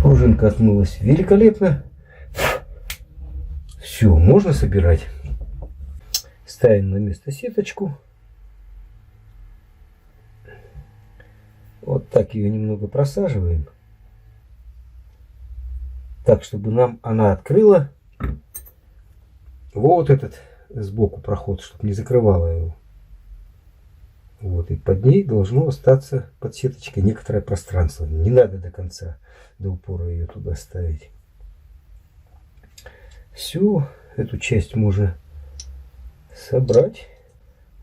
Пружинка отмылась великолепно. Все, можно собирать. Ставим на место сеточку. Вот так ее немного просаживаем. Так, чтобы нам она открыла вот этот сбоку проход, чтобы не закрывала его. Вот, и под ней должно остаться под сеточкой некоторое пространство. Не надо до конца, до упора ее туда ставить. Всю эту часть можно собрать.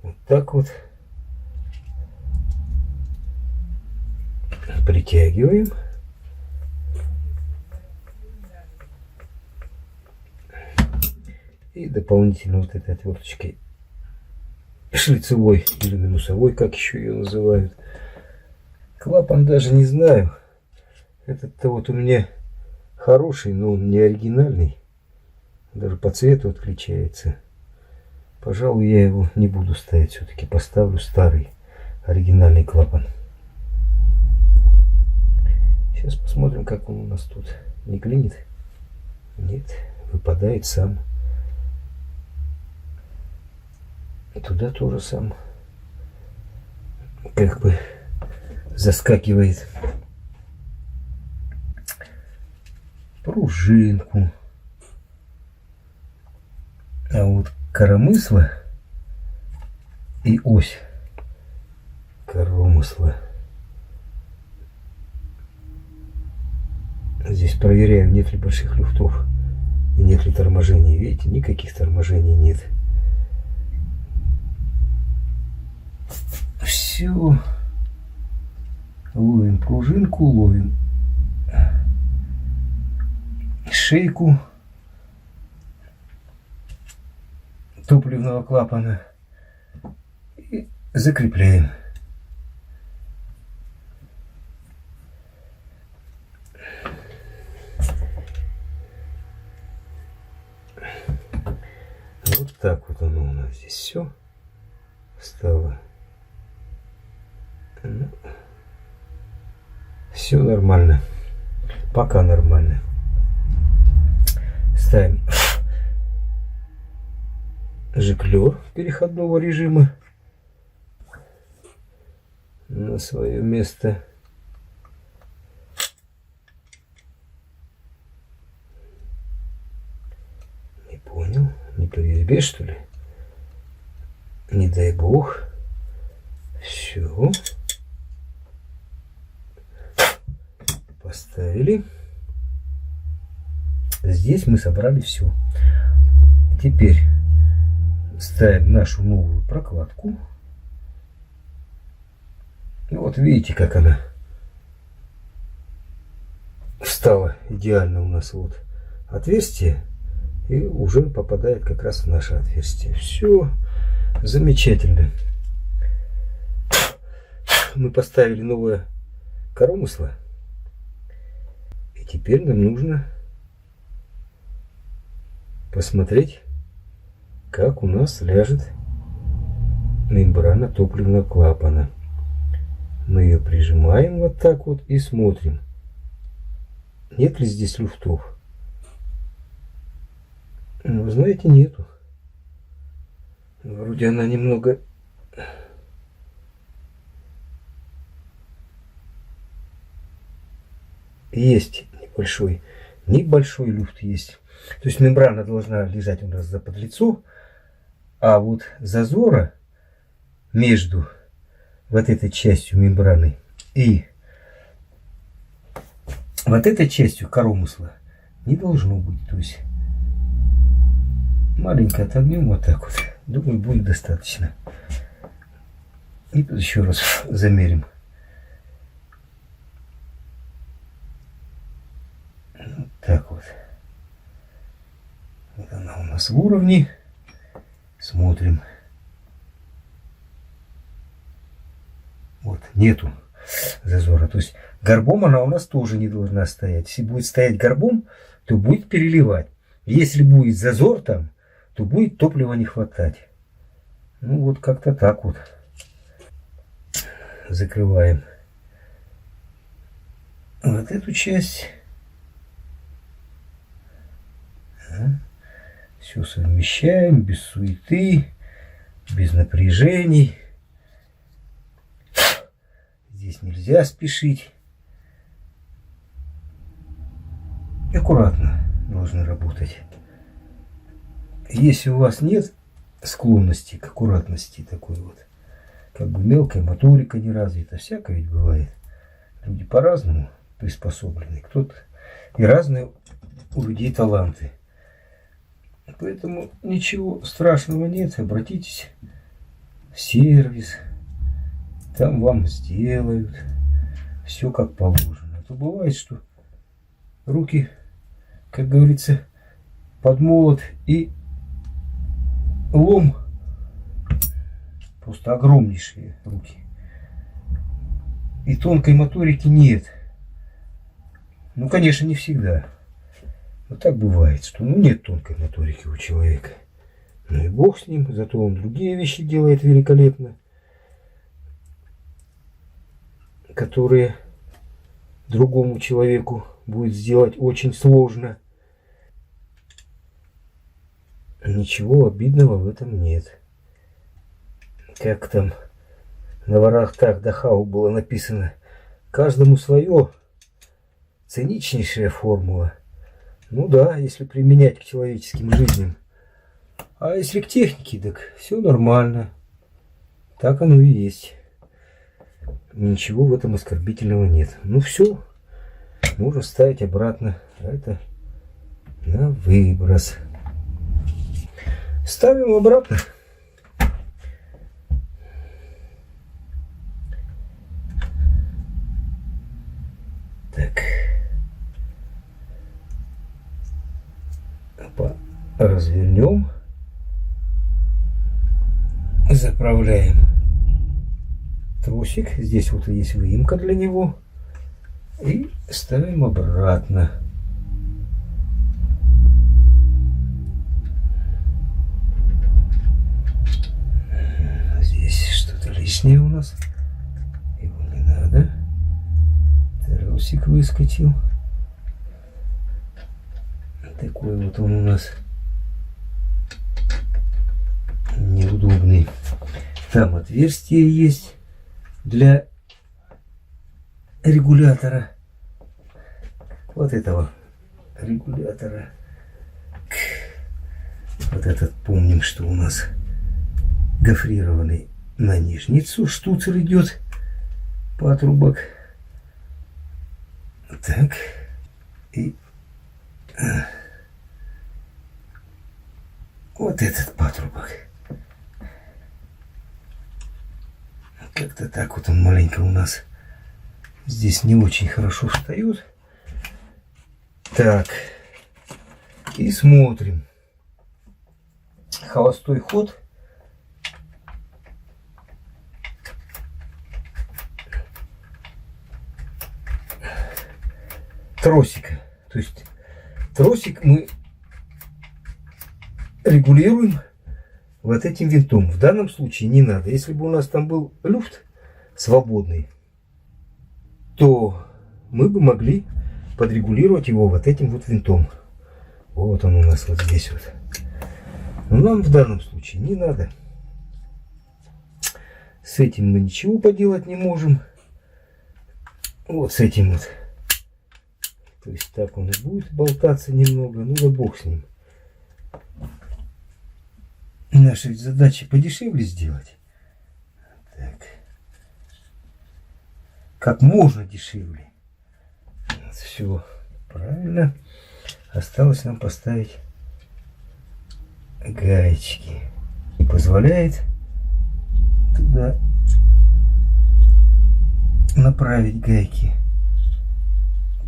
Вот так вот. Притягиваем. И дополнительно вот этой отверточкой шлицевой или минусовой, как еще ее называют. Клапан даже не знаю. Этот-то вот у меня хороший, но он не оригинальный. Даже по цвету отличается. Пожалуй, я его не буду ставить. Все-таки поставлю старый оригинальный клапан. Сейчас посмотрим, как он у нас тут. Не клинит? Нет, выпадает сам. Туда тоже сам как бы заскакивает. Пружинку. А вот коромысло и ось коромысла. Здесь проверяю, нет ли больших люфтов и нет ли торможений. Видите, никаких торможений нет. Все. Ловим пружинку, ловим шейку топливного клапана и закрепляем. Вот так вот оно у нас здесь все стало. Ну, все нормально. Пока нормально. Ставим жиклер переходного режима на свое место. Не понял. Не по резьбе, что ли? Не дай бог. Все. Поставили. Здесь мы собрали все. Теперь ставим нашу новую прокладку. И вот видите, как она встала идеально у нас. Вот отверстие. И уже попадает как раз в наше отверстие. Все замечательно. Мы поставили новое коромысло. И теперь нам нужно посмотреть, как у нас ляжет мембрана топливного клапана. Мы ее прижимаем вот так вот и смотрим, нет ли здесь люфтов. Вы знаете, нету. Вроде она немного есть небольшой люфт есть. То есть мембрана должна лежать у нас за подлицо, а вот зазора между вот этой частью мембраны и вот этой частью коромысла не должно быть. То есть маленько отогнем вот так вот. Думаю, будет достаточно. И тут еще раз замерим. Вот так вот. Вот она у нас в уровне. Смотрим. Вот, нету зазора. То есть горбом она у нас тоже не должна стоять. Если будет стоять горбом, то будет переливать. Если будет зазор там, то будет топлива не хватать. Ну вот как-то так вот. Закрываем вот эту часть. Все совмещаем, без суеты, без напряжений. Здесь нельзя спешить. Аккуратно должны работать. Если у вас нет склонности к аккуратности такой вот, как бы мелкая моторика не развита, всякое ведь бывает. Люди по-разному приспособлены. Кто-то и разные у людей таланты. Поэтому ничего страшного нет. Обратитесь в сервис. Там вам сделают все как положено. А то бывает, что руки, как говорится, под молот и лом. Просто огромнейшие руки. И тонкой моторики нет. Ну, конечно, не всегда. Но так бывает, что нет тонкой моторики у человека. Ну и бог с ним, зато он другие вещи делает великолепно, которые другому человеку будет сделать очень сложно. Ничего обидного в этом нет. Как там на Варахтах Дахау было написано: каждому свое, циничнейшая формула. Ну да, если применять к человеческим жизням. А если к технике, так все нормально. Так оно и есть. Ничего в этом оскорбительного нет. Ну все, можно ставить обратно. Это на выброс. Ставим обратно. Так. Развернем. Заправляем тросик. Здесь вот есть выемка для него. И ставим обратно. Здесь что-то лишнее у нас. Его не надо. Тросик выскочил. Такой вот он у нас неудобный. Там отверстие есть для регулятора. Вот этого регулятора. Вот этот помним, что у нас гофрированный на нижницу штуцер идет. Патрубок. Так. И вот этот патрубок. Как-то так вот он маленько у нас здесь не очень хорошо встает. Так. И смотрим. Холостой ход. Тросика. То есть тросик мы регулируем вот этим винтом. В данном случае не надо. Если бы у нас там был люфт свободный, то мы бы могли подрегулировать его вот этим вот винтом. Вот он у нас вот здесь вот. Но нам в данном случае не надо. С этим мы ничего поделать не можем. Вот с этим вот. То есть так он и будет болтаться немного. Ну да бог с ним. Наша задача подешевле сделать. Так. Как можно дешевле. Вот, все правильно. Осталось нам поставить гаечки. И позволяет туда направить гайки.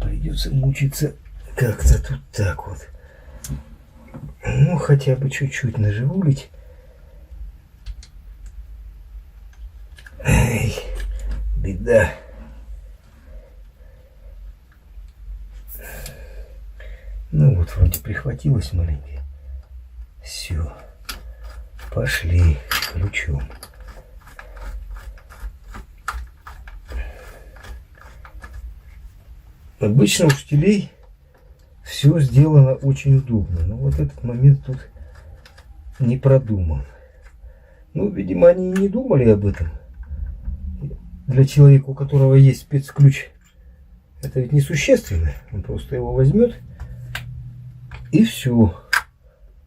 Придется мучиться как-то тут так вот. Ну, хотя бы чуть-чуть наживулить. Эй, беда. Ну вот, вроде прихватилось маленько. Все. Пошли ключом. Обычно у штилей все сделано очень удобно. Но вот этот момент тут не продуман. Ну, видимо, они и не думали об этом. Для человека, у которого есть спецключ, это ведь несущественно. Он просто его возьмет и все.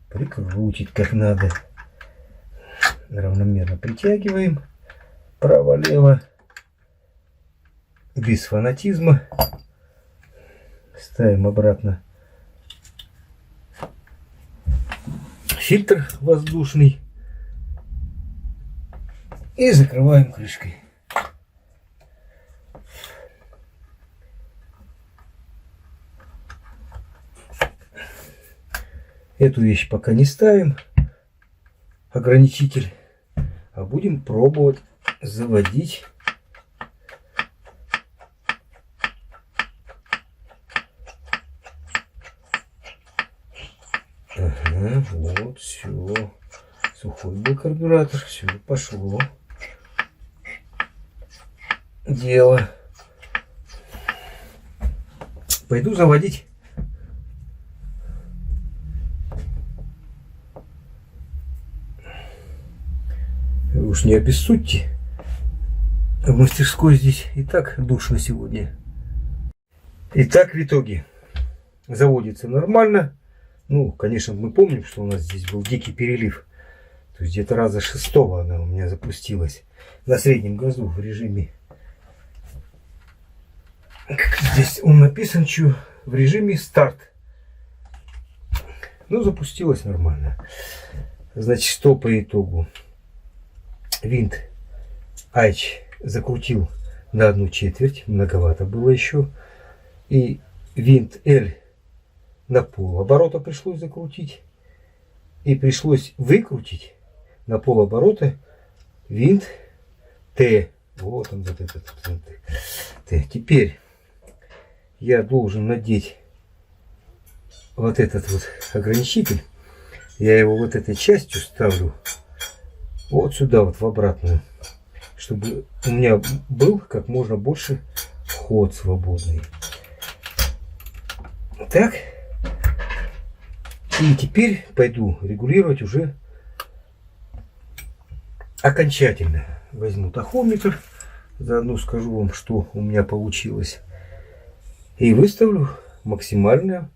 Прикрутит как надо. Равномерно притягиваем. Право-лево. Без фанатизма. Ставим обратно фильтр воздушный. И закрываем крышкой. Эту вещь пока не ставим, ограничитель, а будем пробовать заводить. Ага, вот, все. Сухой был карбюратор, все, пошло. Дело. Пойду заводить. Вы уж не обессудьте. В мастерской здесь и так душно сегодня. Итак, в итоге заводится нормально. Ну, конечно, мы помним, что у нас здесь был дикий перелив. То есть где-то раза 6-го она у меня запустилась. На среднем газу в режиме. Как здесь он написан, что в режиме старт. Ну, запустилась нормально. Значит, что по итогу? Винт Айч закрутил на 1/4. Многовато было еще. И винт L на полоборота пришлось закрутить. И пришлось выкрутить на полоборота винт Т. Вот он, вот этот Т. Теперь я должен надеть вот этот вот ограничитель. Я его вот этой частью ставлю вот сюда, вот в обратную. Чтобы у меня был как можно больше ход свободный. Так. И теперь пойду регулировать уже окончательно. Возьму тахометр. Заодно скажу вам, что у меня получилось. И выставлю максимальные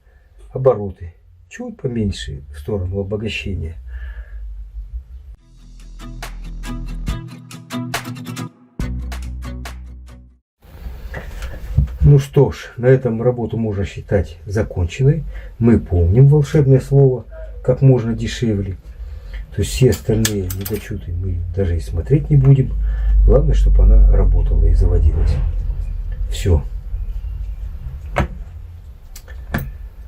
обороты. Чуть поменьше в сторону обогащения. Ну что ж, на этом работу можно считать законченной. Мы помним волшебное слово как можно дешевле. То есть все остальные недочеты мы даже и смотреть не будем. Главное, чтобы она работала и заводилась. Все.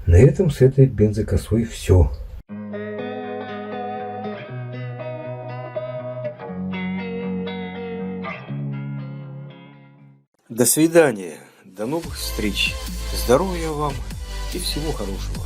На этом с этой бензокосой все. До свидания. До новых встреч. Здоровья вам и всего хорошего.